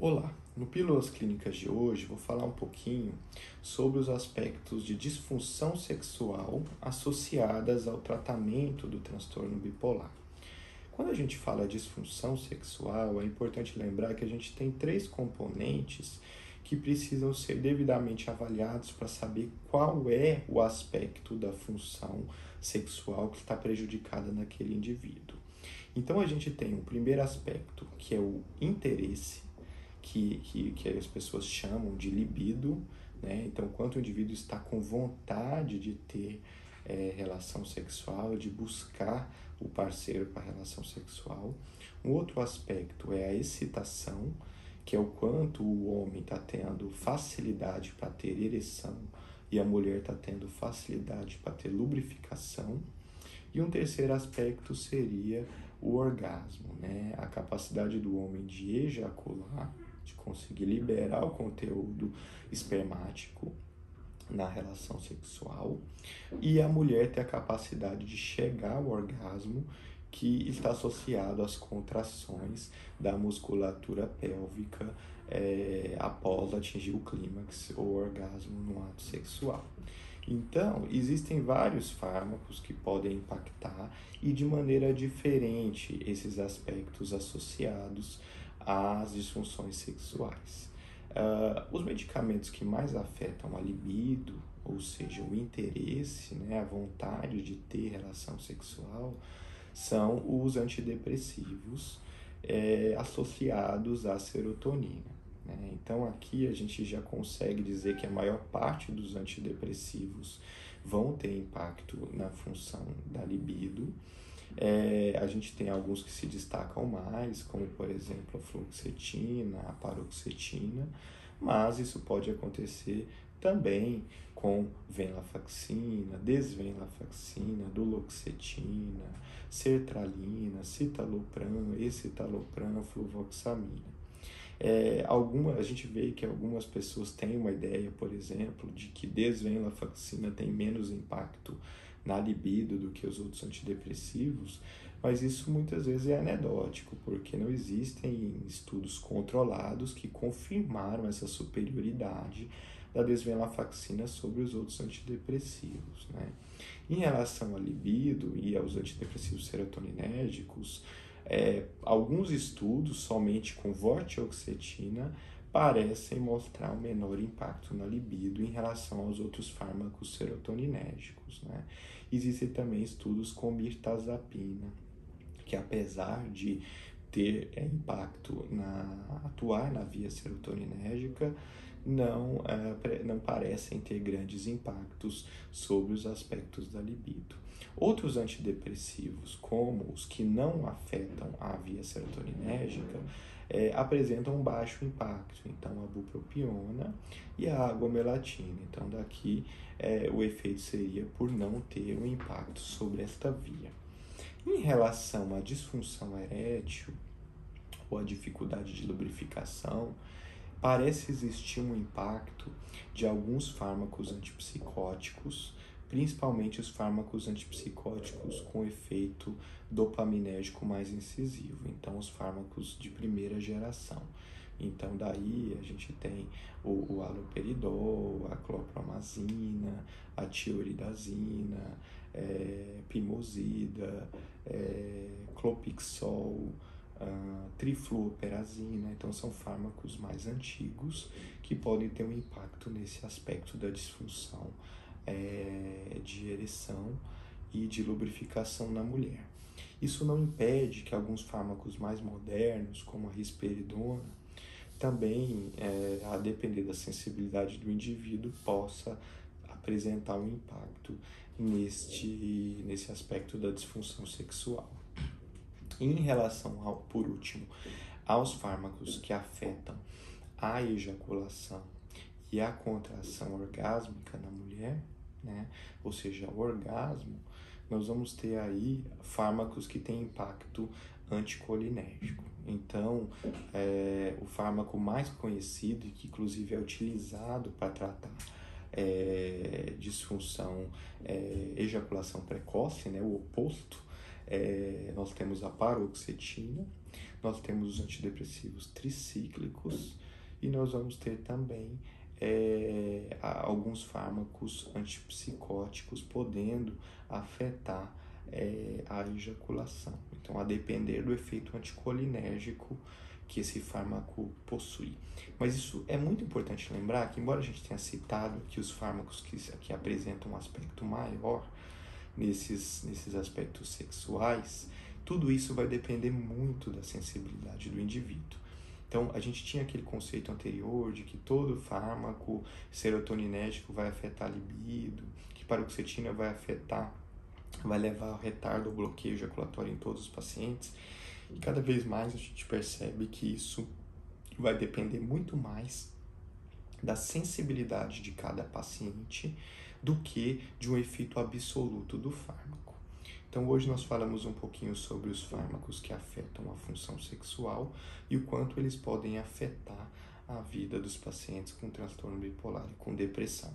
Olá, no Pílulas Clínicas de hoje vou falar um pouquinho sobre os aspectos de disfunção sexual associadas ao tratamento do transtorno bipolar. Quando a gente fala disfunção sexual, é importante lembrar que a gente tem três componentes que precisam ser devidamente avaliados para saber qual é o aspecto da função sexual que está prejudicada naquele indivíduo. Então a gente tem o primeiro aspecto, que é o interesse, que as pessoas chamam de libido, né? Então, quanto o indivíduo está com vontade de ter relação sexual, de buscar o parceiro para relação sexual. Um outro aspecto é a excitação, que é o quanto o homem está tendo facilidade para ter ereção e a mulher está tendo facilidade para ter lubrificação. E um terceiro aspecto seria o orgasmo, né? A capacidade do homem de ejacular, de conseguir liberar o conteúdo espermático na relação sexual, e a mulher ter a capacidade de chegar ao orgasmo, que está associado às contrações da musculatura pélvica após atingir o clímax ou orgasmo no ato sexual. Então, existem vários fármacos que podem impactar e de maneira diferente esses aspectos associados às disfunções sexuais. Os medicamentos que mais afetam a libido, ou seja, o interesse, né, a vontade de ter relação sexual, são os antidepressivos associados à serotonina. Então aqui a gente já consegue dizer que a maior parte dos antidepressivos vão ter impacto na função da libido. A gente tem alguns que se destacam mais, como por exemplo a fluoxetina, a paroxetina, mas isso pode acontecer também com venlafaxina, desvenlafaxina, duloxetina, sertralina, citalopram, escitalopram, fluvoxamina. A gente vê que algumas pessoas têm uma ideia, por exemplo, de que desvenlafaxina tem menos impacto na libido do que os outros antidepressivos, mas isso muitas vezes é anedótico, porque não existem estudos controlados que confirmaram essa superioridade da desvenlafaxina sobre os outros antidepressivos, né? Em relação à libido e aos antidepressivos serotoninérgicos, alguns estudos somente com vortioxetina parecem mostrar um menor impacto na libido em relação aos outros fármacos serotoninérgicos, né? Existem também estudos com mirtazapina, que apesar de ter atuar na via serotoninérgica, não parecem ter grandes impactos sobre os aspectos da libido. Outros antidepressivos, como os que não afetam a via serotoninérgica, apresentam um baixo impacto, então a bupropiona e a agomelatina. Então daqui o efeito seria por não ter um impacto sobre esta via. Em relação à disfunção erétil ou à dificuldade de lubrificação, parece existir um impacto de alguns fármacos antipsicóticos, principalmente os fármacos antipsicóticos com efeito dopaminérgico mais incisivo, então os fármacos de primeira geração. Então daí a gente tem o haloperidol, a clopromazina, a tioridazina, pimosida, clopixol, trifluoperazina. Então são fármacos mais antigos que podem ter um impacto nesse aspecto da disfunção de ereção e de lubrificação na mulher. Isso não impede que alguns fármacos mais modernos, como a risperidona, também, a depender da sensibilidade do indivíduo, possa apresentar um impacto nesse aspecto da disfunção sexual. Em relação, por último, aos fármacos que afetam a ejaculação e a contração orgásmica na mulher, né? Ou seja, o orgasmo, nós vamos ter aí fármacos que têm impacto anticolinérgico. Então, o fármaco mais conhecido e que inclusive é utilizado para tratar disfunção, ejaculação precoce, né? O oposto, nós temos a paroxetina, nós temos os antidepressivos tricíclicos e nós vamos ter também alguns fármacos antipsicóticos podendo afetar a ejaculação. Então, a depender do efeito anticolinérgico que esse fármaco possui. Mas isso é muito importante lembrar que, embora a gente tenha citado que os fármacos que apresentam um aspecto maior nesses aspectos sexuais, tudo isso vai depender muito da sensibilidade do indivíduo. Então, a gente tinha aquele conceito anterior de que todo fármaco serotoninérgico vai afetar a libido, que paroxetina vai levar ao retardo ou bloqueio ejaculatório em todos os pacientes. E cada vez mais a gente percebe que isso vai depender muito mais da sensibilidade de cada paciente do que de um efeito absoluto do fármaco. Então, hoje nós falamos um pouquinho sobre os fármacos que afetam a função sexual e o quanto eles podem afetar a vida dos pacientes com transtorno bipolar e com depressão.